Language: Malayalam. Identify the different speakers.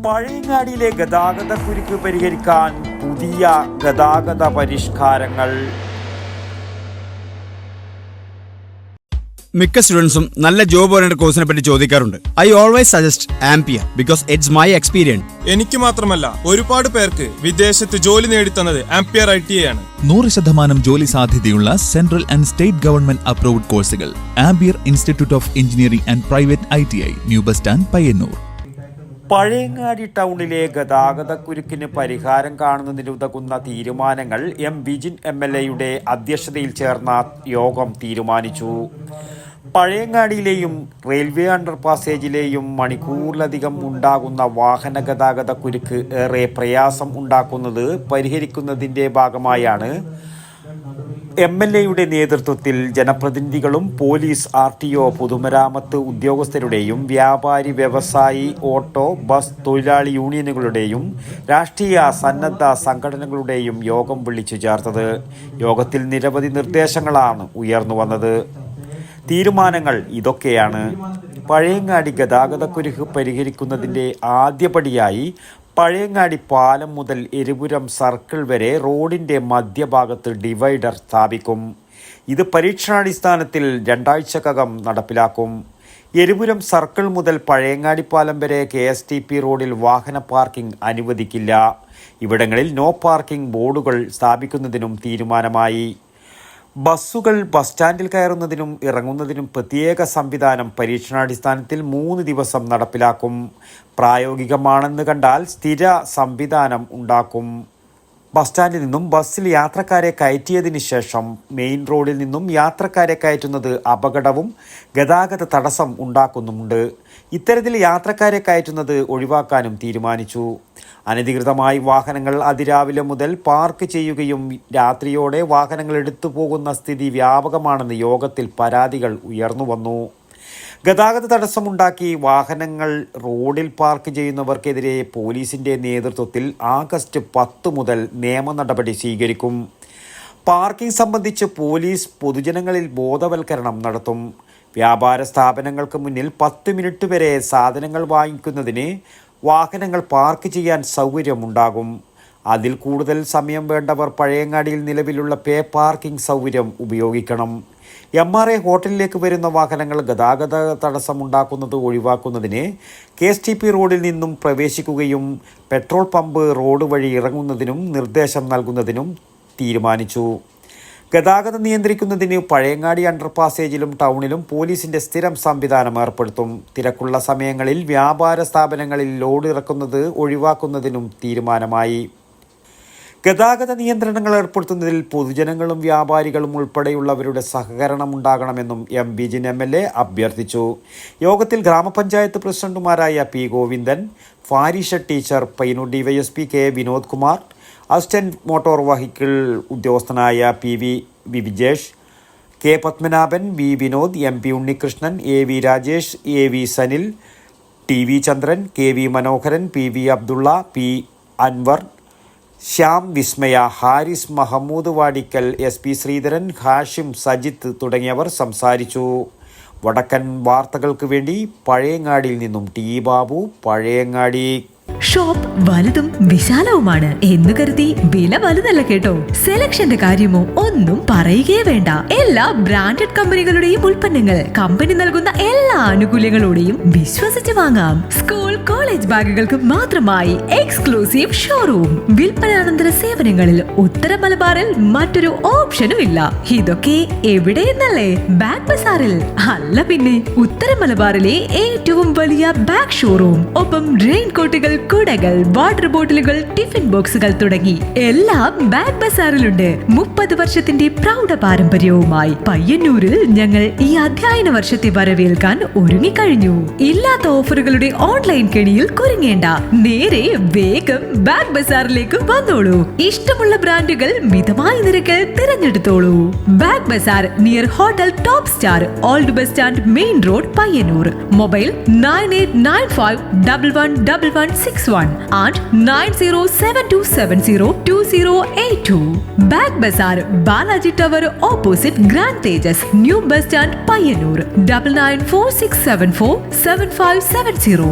Speaker 1: പഴയങ്ങാടിയിലെ ഗതാഗതക്കുരുക്ക് പരിഹരിക്കാൻ പുതിയ ഗതാഗത പരിഷ്കാരങ്ങൾ.
Speaker 2: മിക്ക സ്റ്റുഡൻസും നല്ല ജോബ് ഓറിയന്റഡ് കോഴ്സിനെ പറ്റി ചോദിക്കാറുണ്ട്. I always suggest ampere because it's my experience.
Speaker 3: എനിക്ക് മാത്രമല്ല, ഒരുപാട് പേർക്ക് വിദേശത്ത് ജോലി നേടിത്തന്നത് ആംപിയർ ITA ആണ്.
Speaker 4: 100% ജോലി സാധ്യതയുള്ള central and state government approved കോഴ്സുകൾ Ampere institute of engineering and private ITI, new bus stand, Payyanur.
Speaker 1: പഴയങ്ങാടി ടൗണിലെ ഗതാഗതക്കുരുക്കിന് പരിഹാരം കാണുന്നതിനുതകുന്ന തീരുമാനങ്ങൾ വിജിൻ MLA അധ്യക്ഷതയിൽ ചേർന്ന യോഗം തീരുമാനിച്ചു. പഴയങ്ങാടിയിലെയും റെയിൽവേ അണ്ടർപാസേജിലെയും മണിക്കൂറിലധികം ഉണ്ടാകുന്ന വാഹന ഗതാഗത കുരുക്ക് ഏറെ പ്രയാസം ഉണ്ടാക്കുന്നത് പരിഹരിക്കുന്നതിൻ്റെ ഭാഗമായാണ് MLA നേതൃത്വത്തിൽ ജനപ്രതിനിധികളും പോലീസ്, RTO, പൊതുമരാമത്ത് ഉദ്യോഗസ്ഥരുടെയും വ്യാപാരി, വ്യവസായി, ഓട്ടോ, ബസ് തൊഴിലാളി യൂണിയനുകളുടെയും രാഷ്ട്രീയ സന്നദ്ധ സംഘടനകളുടെയും യോഗം വിളിച്ചു ചേർത്തത്. യോഗത്തിൽ നിരവധി നിർദ്ദേശങ്ങളാണ് ഉയർന്നു വന്നത്. തീരുമാനങ്ങൾ ഇതൊക്കെയാണ്. പഴയങ്ങാടി ഗതാഗതക്കുരുക്ക് പരിഹരിക്കുന്നതിൻ്റെ ആദ്യപടിയായി പഴയങ്ങാടി പാലം മുതൽ എരിപുരം സർക്കിൾ വരെ റോഡിൻ്റെ മധ്യഭാഗത്ത് ഡിവൈഡർ സ്ഥാപിക്കും. ഇത് പരീക്ഷണാടിസ്ഥാനത്തിൽ 2 ആഴ്ചക്കകം നടപ്പിലാക്കും. എരിപുരം സർക്കിൾ മുതൽ പഴയങ്ങാടി പാലം വരെ KSTP റോഡിൽ വാഹന പാർക്കിംഗ് അനുവദിക്കില്ല. ഇവിടങ്ങളിൽ നോ പാർക്കിംഗ് ബോർഡുകൾ സ്ഥാപിക്കുന്നതിനും തീരുമാനമായി. ബസ്സുകൾ ബസ് സ്റ്റാൻഡിൽ കയറുന്നതിനും ഇറങ്ങുന്നതിനും പ്രത്യേക സംവിധാനം പരീക്ഷണാടിസ്ഥാനത്തിൽ 3 ദിവസം നടപ്പിലാക്കും. പ്രായോഗികമാണെന്ന് കണ്ടാൽ സ്ഥിര സംവിധാനം ഉണ്ടാക്കും. ബസ് സ്റ്റാൻഡിൽ നിന്നും ബസ്സിൽ യാത്രക്കാരെ കയറ്റിയതിന് ശേഷം മെയിൻ റോഡിൽ നിന്നും യാത്രക്കാരെ കയറ്റുന്നത് അപകടവും ഗതാഗത തടസ്സം ഉണ്ടാക്കുന്നുമുണ്ട്. ഇത്തരത്തിൽ യാത്രക്കാരെ കയറ്റുന്നത് ഒഴിവാക്കാനും തീരുമാനിച്ചു. അനധികൃതമായി വാഹനങ്ങൾ അതിരാവിലെ മുതൽ പാർക്ക് ചെയ്യുകയും രാത്രിയോടെ വാഹനങ്ങൾ എടുത്തു പോകുന്ന സ്ഥിതി വ്യാപകമാണെന്ന് യോഗത്തിൽ പരാതികൾ ഉയർന്നു വന്നു. ഗതാഗത തടസ്സമുണ്ടാക്കി വാഹനങ്ങൾ റോഡിൽ പാർക്ക് ചെയ്യുന്നവർക്കെതിരെ പോലീസിൻ്റെ നേതൃത്വത്തിൽ ആഗസ്റ്റ് 10 മുതൽ നിയമ നടപടി സ്വീകരിക്കും. പാർക്കിംഗ് സംബന്ധിച്ച് പോലീസ് പൊതുജനങ്ങളിൽ ബോധവൽക്കരണം നടത്തും. വ്യാപാര സ്ഥാപനങ്ങൾക്ക് മുന്നിൽ 10 മിനിറ്റ് വരെ സാധനങ്ങൾ വാങ്ങിക്കുന്നതിന് വാഹനങ്ങൾ പാർക്ക് ചെയ്യാൻ സൗകര്യമുണ്ടാകും. അതിൽ കൂടുതൽ സമയം വേണ്ടവർ പഴയങ്ങാടിയിൽ നിലവിലുള്ള പേ പാർക്കിംഗ് സൗകര്യം ഉപയോഗിക്കണം. MRA ഹോട്ടലിലേക്ക് വരുന്ന വാഹനങ്ങൾ ഗതാഗത തടസ്സമുണ്ടാക്കുന്നത് ഒഴിവാക്കുന്നതിന് KSTP റോഡിൽ നിന്നും പ്രവേശിക്കുകയും പെട്രോൾ പമ്പ് റോഡ് വഴി ഇറങ്ങുന്നതിനും നിർദ്ദേശം നൽകുന്നതിനും തീരുമാനിച്ചു. ഗതാഗതം നിയന്ത്രിക്കുന്നതിന് പഴയങ്ങാടി അണ്ടർപാസേജിലും ടൗണിലും പോലീസിൻ്റെ സ്ഥിരം സംവിധാനം ഏർപ്പെടുത്തും. തിരക്കുള്ള സമയങ്ങളിൽ വ്യാപാര സ്ഥാപനങ്ങളിൽ ലോഡ് ഇറക്കുന്നത് ഒഴിവാക്കുന്നതിനും തീരുമാനമായി. ഗതാഗത നിയന്ത്രണങ്ങൾ ഏർപ്പെടുത്തുന്നതിൽ പൊതുജനങ്ങളും വ്യാപാരികളും ഉൾപ്പെടെയുള്ളവരുടെ സഹകരണം ഉണ്ടാകണമെന്നും വിജിൻ MLA അഭ്യർത്ഥിച്ചു. യോഗത്തിൽ ഗ്രാമപഞ്ചായത്ത് പ്രസിഡന്റുമാരായ P. Govindan, Farisha teacher, Payyanur DYSP K. Vinod Kumar, assistant motor vehicle ഉദ്യോഗസ്ഥനായ PV Vijesh, K. Padmanabhan, V. Vinod, MP Unnikrishnan, AV Rajesh, AV Sanil, TV ചന്ദ്രൻ, KV മനോഹരൻ, PV അബ്ദുള്ള, P. അൻവർ, ശ്യാം വിസ്മയ, ഹാരിസ് മഹമ്മൂദ് വാടിക്കൽ, SP ശ്രീധരൻ, ഹാഷിം, സജിത്ത് തുടങ്ങിയവർ സംസാരിച്ചു. വടക്കൻ വാർത്തകൾക്ക് വേണ്ടി പഴയങ്ങാടിയിൽ നിന്നും T. ബാബു, പഴയങ്ങാടി.
Speaker 5: ഷോപ്പ് വലുതും വിശാലവുമാണ് എന്ന് കരുതി വില വലുതല്ല കേട്ടോ. സെലക്ഷന്റെ കാര്യമോ ഒന്നും പറയുകയേ വേണ്ട. എല്ലാ ബ്രാൻഡഡ് കമ്പനികളുടെയും ഉൽപ്പന്നങ്ങൾ കമ്പനി നൽകുന്ന എല്ലാ ആനുകൂല്യങ്ങളോടെയും വിശ്വസിച്ച് വാങ്ങാം. സ്കൂൾ, കോളേജ് ബാഗുകൾക്ക് മാത്രമായി എക്സ്ക്ലൂസീവ് ഷോറൂം. വിൽപ്പനാനന്തര സേവനങ്ങളിൽ ഉത്തര മലബാറിൽ മറ്റൊരു ഓപ്ഷനും ഇല്ല. ഇതൊക്കെ എവിടെയെന്നല്ലേ? ബാഗ് ബസാറിൽ. അല്ല പിന്നെ, ഉത്തര മലബാറിലെ ഏറ്റവും വലിയ ബാഗ് ഷോറൂം. ഒപ്പം റെയിൻകോട്ടുകൾ, കുടകൾ, വാട്ടർ ബോട്ടിലുകൾ, ടിഫിൻ ബോക്സുകൾ തുടങ്ങി എല്ലാം ബാഗ് ബസാറിലുണ്ട്. 30 വർഷത്തിന്റെ പ്രൗഢ പാരമ്പര്യവുമായി പയ്യന്നൂരിൽ ഞങ്ങൾ ഈ അധ്യയന വർഷത്തെ വരവേൽക്കാൻ ഒരുങ്ങിക്കഴിഞ്ഞു. ഇല്ലാത്ത ഓഫറുകളുടെ ഓൺലൈൻ കെണിയിൽ കുരുങ്ങേണ്ട. നേരെ വേഗം ബാഗ് ബസാറിലേക്ക് വന്നോളൂ. ഇഷ്ടമുള്ള ബ്രാൻഡുകൾ മിതമായ നിരക്കിൽ തിരഞ്ഞെടുത്തോളൂ. Bag bazaar near hotel top star, old bus stand, main road, Payyanur. Mobile 9895111161 and 9072702082. Bag Bazaar, Balaji Tower opposite Grand Tejas, New Bus Stand, Payyanur. 9946747570.